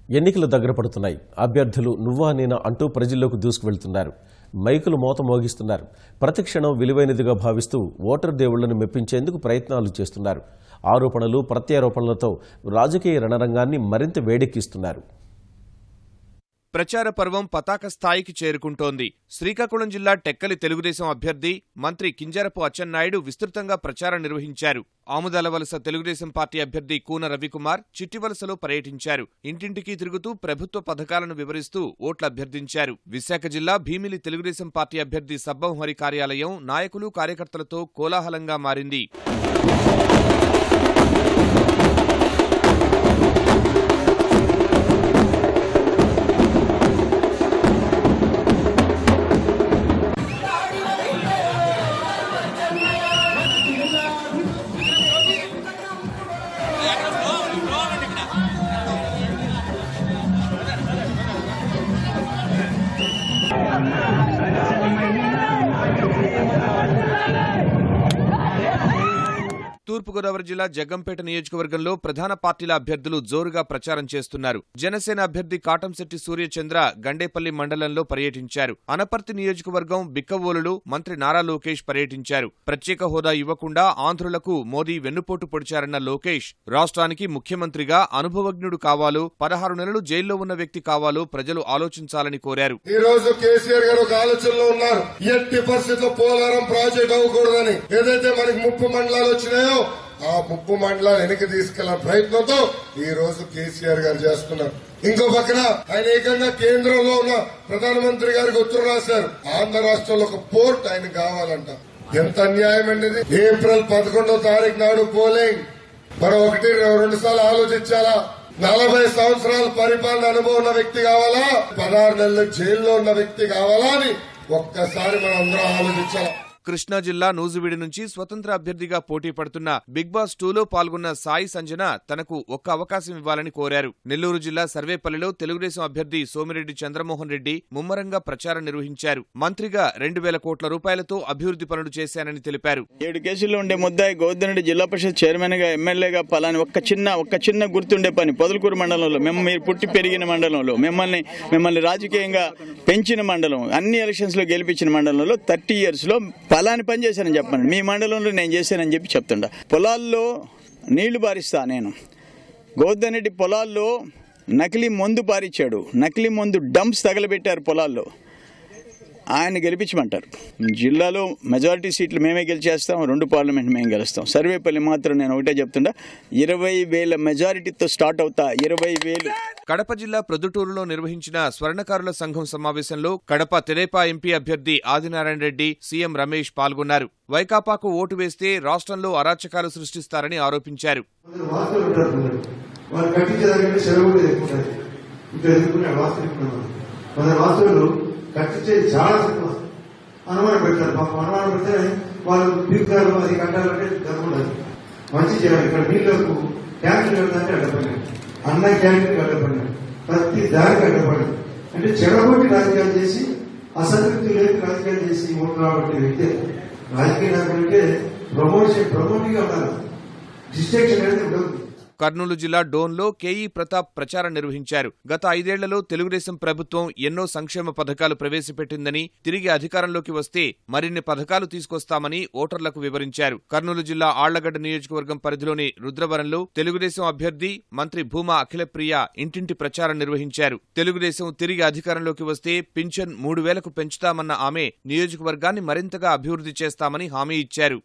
ఎన్నికలు దగ్గర పడుతున్నాయి. అభ్యర్థులు నువ్వా నేనా అంటూ ప్రజల్లోకి దూసుకువెళ్తున్నారు. మైకులు మోత మోగిస్తున్నారు. ప్రతి క్షణం విలువైనదిగా భావిస్తూ ఓటర్ దేవుళ్లను మెప్పించేందుకు ప్రయత్నాలు చేస్తున్నారు. ఆరోపణలు ప్రత్యారోపణలతో రాజకీయ రణరంగాన్ని మరింత వేడెక్కిస్తున్నారు. ప్రచార పర్వం పతాక స్థాయికి చేరుకుంటోంది. శ్రీకాకుళం జిల్లా టెక్కలి తెలుగుదేశం అభ్యర్థి మంత్రి కింజరపు అచ్చెన్నాయుడు విస్తృతంగా ప్రచారం నిర్వహించారు. ఆముదాలవలస తెలుగుదేశం పార్టీ అభ్యర్థి కూన రవికుమార్ చిట్టివలసలో పర్యటించారు. ఇంటింటికి తిరుగుతూ ప్రభుత్వ పథకాలను వివరిస్తూ ఓట్లు అభ్యర్థించారు. విశాఖ జిల్లా భీమిలి తెలుగుదేశం పార్టీ అభ్యర్థి సబ్బం హరి కార్యాలయం నాయకులు కార్యకర్తలతో కోలాహలంగా మారింది. తూర్పుగోదావరి జిల్లా జగ్గంపేట నియోజకవర్గంలో ప్రధాన పార్టీల అభ్యర్థులు జోరుగా ప్రచారం చేస్తున్నారు. జనసేన అభ్యర్థి కాటంశెట్టి సూర్యచంద్ర గండేపల్లి మండలంలో పర్యటించారు. అనపర్తి నియోజకవర్గం బిక్కవోలులో మంత్రి నారా లోకేష్ పర్యటించారు. ప్రత్యేక హోదా ఇవ్వకుండా ఆంధ్రులకు మోదీ వెన్నుపోటు పొడిచారన్న లోకేష్ రాష్ట్రానికి ముఖ్యమంత్రిగా అనుభవజ్ఞుడు కావాలో, 16 నెలలు జైల్లో ఉన్న వ్యక్తి కావాలో ప్రజలు ఆలోచించాలని కోరారు. ఈ రోజు కేసీఆర్ గారు ఒక ఆలోచనలో ఉన్నారు. ఎట్టి పరిస్థితుల్లో పోలవరం ప్రాజెక్ట్ అవ్వకూడదని. ఏదైతే మనకి 30 మండలాలు వచ్చినాయో ఆ 30 మండలాలు వెనక్కి తీసుకెళ్లే ప్రయత్నంతో ఈ రోజు కేసీఆర్ గారు చేస్తున్నారు. ఇంకో పక్కన ఆయన ఏకంగా కేంద్రంలో ఉన్న ప్రధానమంత్రి గారికి ఉత్తరం రాశారు. ఆంధ్ర రాష్ట్రంలో ఒక పోర్ట్ ఆయన కావాలంట. ఎంత అన్యాయం అండి ఇది. ఏప్రిల్ 11వ తారీఖు నాడు పోలింగ్. మనం 1-2 సార్లు ఆలోచించాలా? 40 సంవత్సరాల పరిపాలన అనుభవం ఉన్న వ్యక్తి కావాలా, 16 నెలలు జైల్లో ఉన్న వ్యక్తి కావాలా అని ఒక్కసారి మనం అందరం ఆలోచించాలా. కృష్ణా జిల్లా నూజివీడు నుంచి స్వతంత్ర అభ్యర్థిగా పోటీ పడుతున్న బిగ్ బాస్ 2లో పాల్గొన్న సాయి సంజన తనకు ఒక్క అవకాశం ఇవ్వాలని కోరారు. నెల్లూరు జిల్లా సర్వేపల్లిలో తెలుగుదేశం అభ్యర్థి సోమిరెడ్డి చంద్రమోహన్ రెడ్డి ముమ్మరంగా ప్రచారం నిర్వహించారు. మంత్రిగా 2,000 కోట్ల రూపాయలతో అభివృద్ధి పనులు చేశానని తెలిపారు. 7 కేసుల్లో ఉండే ముద్దాయి గోవర్ధన్ రెడ్డి జిల్లా పరిషత్ చైర్మన్ గా, ఎమ్మెల్యేగా పలాని ఒక్క చిన్న గుర్తుండే పని. పొదలకూరు మండలంలో మీరు పుట్టి పెరిగిన మండలంలో, మిమ్మల్ని రాజకీయంగా పెంచిన మండలం, అన్ని ఎలక్షన్స్ లో గెలిపించిన మండలంలో 30 years లో పలాని పని చేశానని చెప్పండి. మీ మండలంలో నేను చేశానని చెప్పి చెప్తుండా. పొలాల్లో నీళ్లు పారిస్తా నేను. గోవర్ధన్ రెడ్డి పొలాల్లో నకిలీ మందు పారిచ్చాడు. నకిలీ మందు డంప్స్ తగలబెట్టారు పొలాల్లో. ఆయన గెలిపించమంటారు. జిల్లాలో మెజారిటీ సీట్లు మేమే గెలిచేస్తాం, 2 పార్లమెంట్ మేము గెలుస్తాం. సర్వేపల్లి మాత్రం నేను ఒకటే చెప్తుండా, 20,000 మెజారిటీతో స్టార్ట్ అవుతా. 20,000. కడప జిల్లా ప్రొద్దుటూరులో నిర్వహించిన స్వర్ణకారుల సంఘం సమావేశంలో కడప తెదేపా ఎంపీ అభ్యర్థి ఆదినారాయణ రెడ్డి, సీఎం రమేష్ పాల్గొన్నారు. వైకాపాకు ఓటు వేస్తే రాష్ట్రంలో అరాచకాలు సృష్టిస్తారని ఆరోపించారు. కట్టించేది చాలా తక్కువ. అనుమానం పెడతారు. పాపం అనుమానం పెడితే వాళ్ళు పీకుతారు. అది కట్టాలంటే జరగకూడదు. మంచి చేయాలి. ఇక్కడ నీళ్లకు ట్యాంకులు కడతాంటే అడ్డపడినాయి. అన్న క్యాంటీన్కి అడ్డపడినాయి. ప్రతి దారికి అడ్డపడినాయి. అంటే చెడగొట్టి రాజకీయాలు చేసి, అసంతృప్తి లేని రాజకీయాలు చేసి ఓట్లు రాబట్టే వ్యక్తి రాజకీయ నాయకులు అంటే ప్రమోటింగ్గా ఉండాలి. డిస్ట్రాక్షన్ అనేది ఉండదు. కర్నూలు జిల్లా డోన్లో కేఈ ప్రతాప్ ప్రచారం నిర్వహించారు. గత 5 ఏళ్లలో తెలుగుదేశం ప్రభుత్వం ఎన్నో సంక్షేమ పథకాలు ప్రవేశపెట్టిందని, తిరిగి అధికారంలోకి వస్తే మరిన్ని పథకాలు తీసుకొస్తామని ఓటర్లకు వివరించారు. కర్నూలు జిల్లా ఆళ్లగడ్డ నియోజకవర్గం పరిధిలోని రుద్రవరంలో తెలుగుదేశం అభ్యర్థి మంత్రి భూమా అఖిలప్రియ ఇంటింటి ప్రచారం నిర్వహించారు. తెలుగుదేశం తిరిగి అధికారంలోకి వస్తే పింఛన్ 3,000కు పెంచుతామన్న ఆమె నియోజకవర్గాన్ని మరింతగా అభివృద్ధి చేస్తామని హామీ ఇచ్చారు.